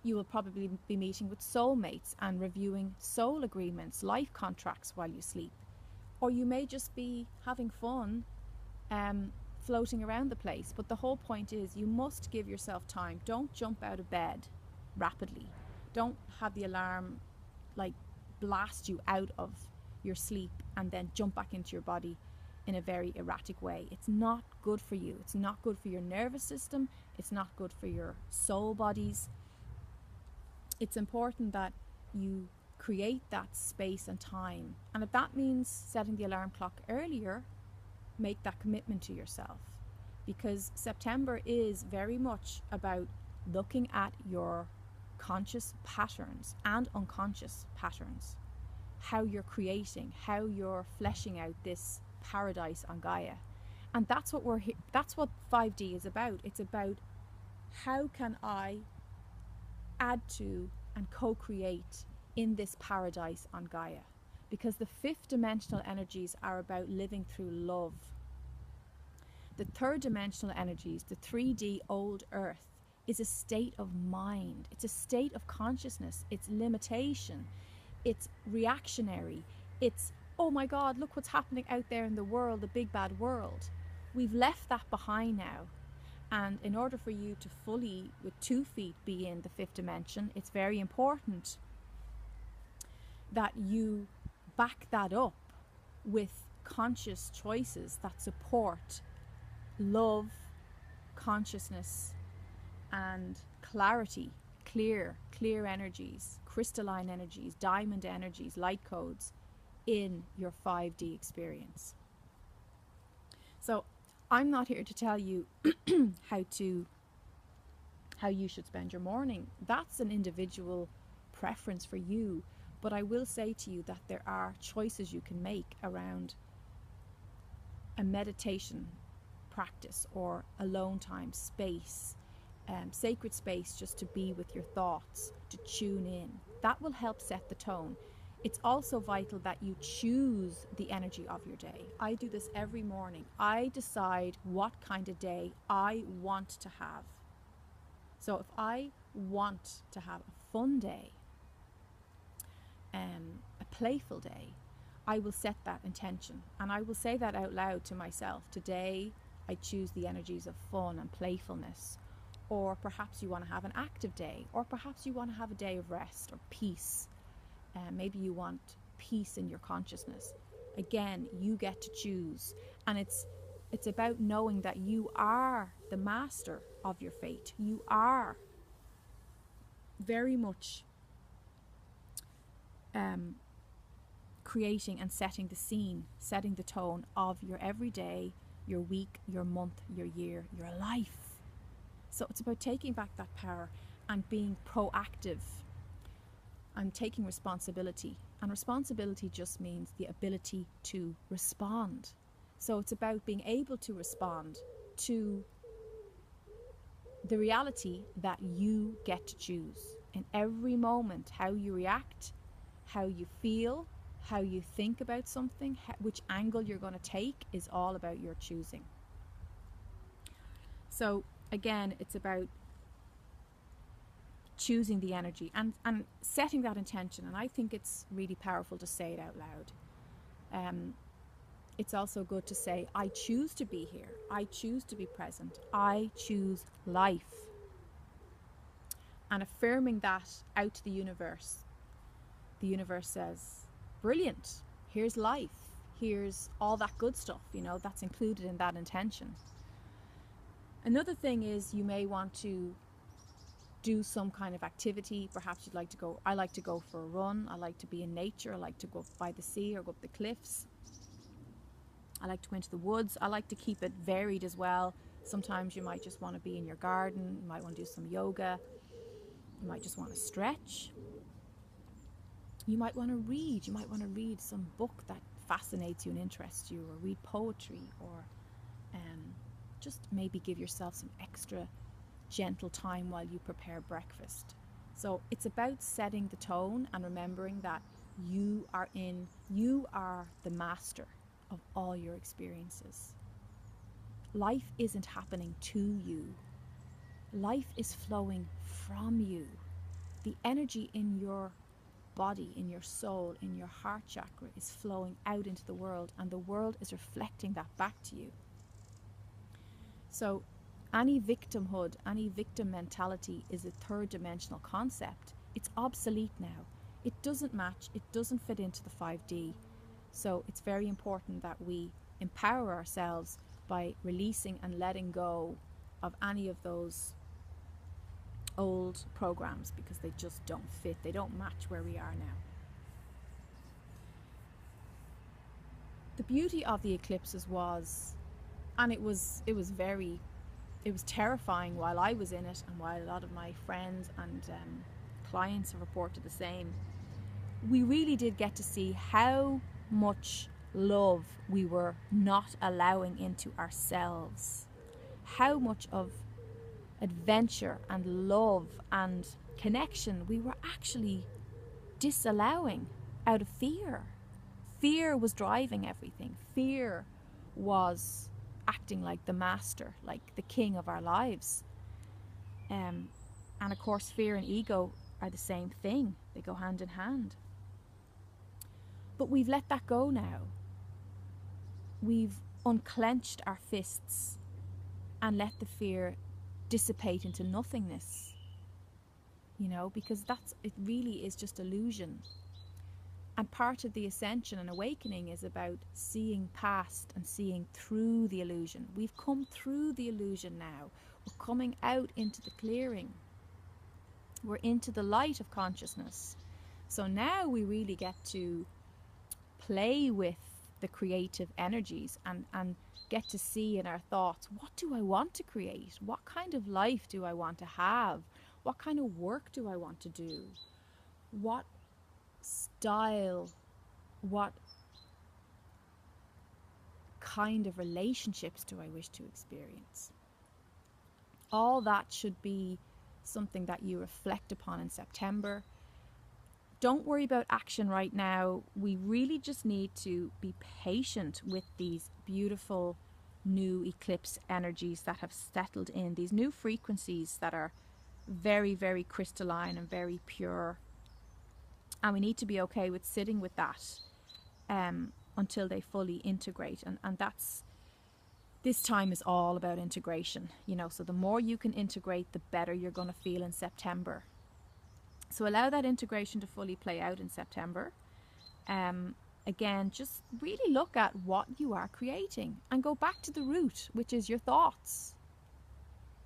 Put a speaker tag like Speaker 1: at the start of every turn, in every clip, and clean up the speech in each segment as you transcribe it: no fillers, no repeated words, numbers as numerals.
Speaker 1: You will probably be meeting with soulmates and reviewing soul agreements, life contracts while you sleep. Or you may just be having fun, floating around the place. But the whole point is you must give yourself time. Don't jump out of bed rapidly. Don't have the alarm like blast you out of your sleep and then jump back into your body in a very erratic way. It's not good for you. It's not good for your nervous system. It's not good for your soul bodies. It's important that you create that space and time. And if that means setting the alarm clock earlier, make that commitment to yourself. Because September is very much about looking at your conscious patterns and unconscious patterns, how you're creating, how you're fleshing out this paradise on Gaia. And that's what that's what 5D is about. It's about how can I add to and co-create in this paradise on Gaia, because the fifth dimensional energies are about living through love. The third dimensional energies, the 3D old earth, is a state of mind. It's a state of consciousness. It's limitation. It's reactionary. It's, oh my God, look what's happening out there in the world, the big bad world. We've left that behind now. And in order for you to fully, with 2 feet, be in the fifth dimension, it's very important that you back that up with conscious choices that support love, consciousness, and clarity, clear energies, crystalline energies, diamond energies, light codes in your 5D experience. So I'm not here to tell you how you should spend your morning. That's an individual preference for you. But I will say to you that there are choices you can make around a meditation practice or alone time, space, sacred space, just to be with your thoughts, to tune in. That will help set the tone. It's also vital that you choose the energy of your day. I do this every morning. I decide what kind of day I want to have. So if I want to have a fun day, a playful day, I will set that intention and I will say that out loud to myself. Today I choose the energies of fun and playfulness. Or perhaps you want to have an active day, or perhaps you want to have a day of rest or peace. Maybe you want peace in your consciousness. Again, you get to choose. And it's about knowing that you are the master of your fate. You are very much creating and setting the scene, setting the tone of your everyday, your week, your month, your year, your life. So it's about taking back that power and being proactive and taking responsibility. And responsibility just means the ability to respond. So it's about being able to respond to the reality that you get to choose in every moment. How you react, how you feel, how you think about something, which angle you're going to take is all about your choosing. So again, it's about choosing the energy and setting that intention. And I think it's really powerful to say it out loud. It's also good to say, I choose to be here. I choose to be present. I choose life. And affirming that out to the universe. The universe says, brilliant. Here's life. Here's all that good stuff, that's included in that intention. Another thing is you may want to do some kind of activity. Perhaps you'd like to go, I like to go for a run. I like to be in nature. I like to go by the sea or go up the cliffs. I like to go into the woods. I like to keep it varied as well. Sometimes you might just want to be in your garden. You might want to do some yoga. You might just want to stretch. You might want to read. You might want to read some book that fascinates you and interests you, or read poetry, or just maybe give yourself some extra gentle time while you prepare breakfast. So it's about setting the tone and remembering that you are the master of all your experiences. Life isn't happening to you. Life is flowing from you. the energy in your body, in your soul, in your heart chakra is flowing out into the world, and the world is reflecting that back to you. So any victimhood, any victim mentality is a third dimensional concept. It's obsolete now. It doesn't match, it doesn't fit into the 5D. So it's very important that we empower ourselves by releasing and letting go of any of those old programs, because they just don't fit. They don't match where we are now. The beauty of the eclipses was, and it was terrifying while I was in it, and while a lot of my friends and clients have reported the same, we really did get to see how much love we were not allowing into ourselves, how much of adventure and love and connection we were actually disallowing out of fear. Fear was driving everything. Fear was acting like the master, like the king of our lives. And of course, fear and ego are the same thing. They go hand in hand. But we've let that go now. We've unclenched our fists and let the fear dissipate into nothingness. You know, because it really is just illusion. And part of the ascension and awakening is about seeing past and seeing through the illusion. We've come through the illusion now. We're coming out into the clearing. We're into the light of consciousness. So now we really get to play with the creative energies and get to see in our thoughts, what do I want to create? What kind of life do I want to have? What kind of work do I want to do? What style, what kind of relationships do I wish to experience? All that should be something that you reflect upon in September. Don't worry about action right now. We really just need to be patient with these beautiful new eclipse energies that have settled in, these new frequencies that are very, very crystalline and very pure. And we need to be okay with sitting with that until they fully integrate. And that's, this time is all about integration, you know, so the more you can integrate, the better you're going to feel in September. So allow that integration to fully play out in September. Again, just really look at what you are creating and go back to the root, which is your thoughts,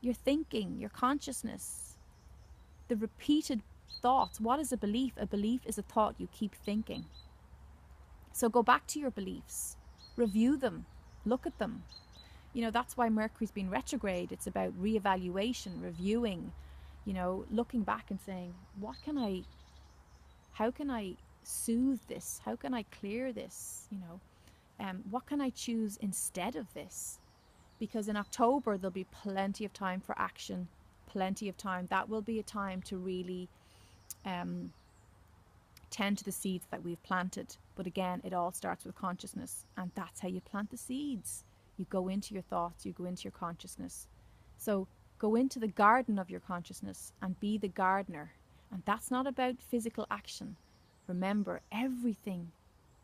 Speaker 1: your thinking, your consciousness, the repeated thoughts. What is a belief? A belief is a thought you keep thinking. So go back to your beliefs, review them, look at them. You know, that's why Mercury's been retrograde. It's about reevaluation, reviewing, you know, looking back and saying, how can I soothe this? How can I clear this? You know, what can I choose instead of this? Because in October, there'll be plenty of time for action, plenty of time. That will be a time to really tend to the seeds that we've planted. But again, it all starts with consciousness, and that's how you plant the seeds. You go into your thoughts, you go into your consciousness. So go into the garden of your consciousness and be the gardener. And that's not about physical action. Remember, everything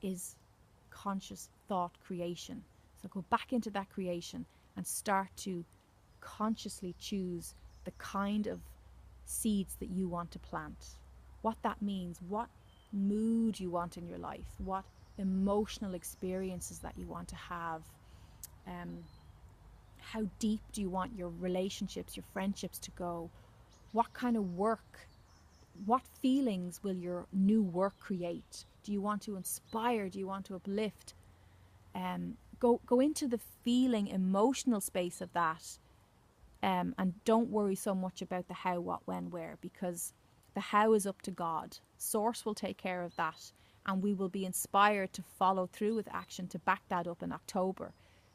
Speaker 1: is conscious thought creation. So go back into that creation and start to consciously choose the kind of seeds that you want to plant. What that means, what mood you want in your life, what emotional experiences that you want to have. How deep do you want your relationships, your friendships to go? What kind of work, what feelings will your new work create? Do you want to inspire? Do you want to uplift? Go into the feeling, emotional space of that, and don't worry so much about the how, what, when, where, because the how is up to God. Source will take care of that, and we will be inspired to follow through with action to back that up in October.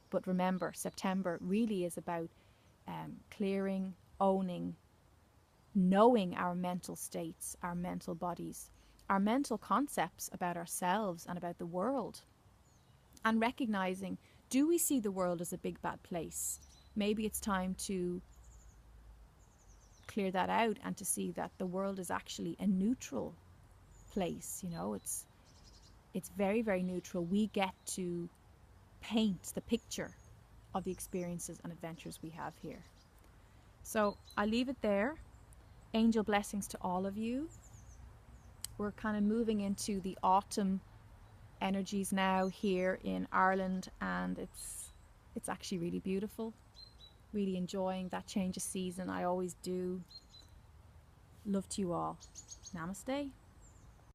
Speaker 1: But remember, September really is about clearing, owning, knowing our mental states, our mental bodies, our mental concepts about ourselves and about the world, and recognizing, do we see the world as a big bad place? Maybe it's time to clear that out and to see that the world is actually a neutral place. You know, it's very, very neutral. We get to paint the picture of the experiences and adventures we have here. So I leave it there. Angel blessings to all of you. We're kind of moving into the autumn energies now here in Ireland, and it's actually really beautiful. Really enjoying that change of season. I always do. Love to you all. Namaste.